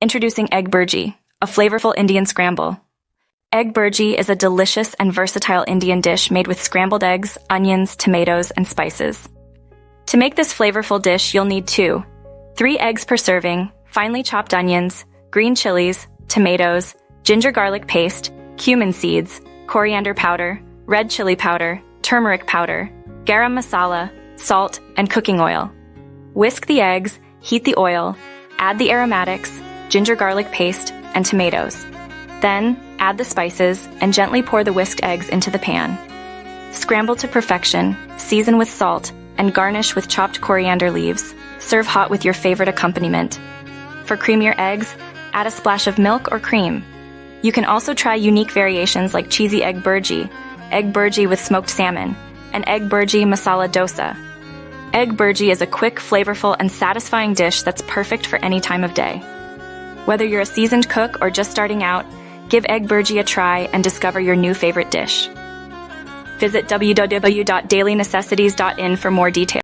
Introducing Egg Bhurji, a flavorful Indian scramble. Egg Bhurji is a delicious and versatile Indian dish made with scrambled eggs, onions, tomatoes, and spices. To make this flavorful dish, you'll need 3 eggs per serving, finely chopped onions, green chilies, tomatoes, ginger garlic paste, cumin seeds, coriander powder, red chili powder, turmeric powder, garam masala, salt, and cooking oil. Whisk the eggs, heat the oil, add the aromatics, ginger garlic paste, and tomatoes. Then, add the spices and gently pour the whisked eggs into the pan. Scramble to perfection, season with salt, and garnish with chopped coriander leaves. Serve hot with your favorite accompaniment. For creamier eggs, add a splash of milk or cream. You can also try unique variations like cheesy egg bhurji with smoked salmon, and egg bhurji masala dosa. Egg bhurji is a quick, flavorful, and satisfying dish that's perfect for any time of day. Whether you're a seasoned cook or just starting out, give egg bhurji a try and discover your new favorite dish. Visit www.dailynecessities.in for more details.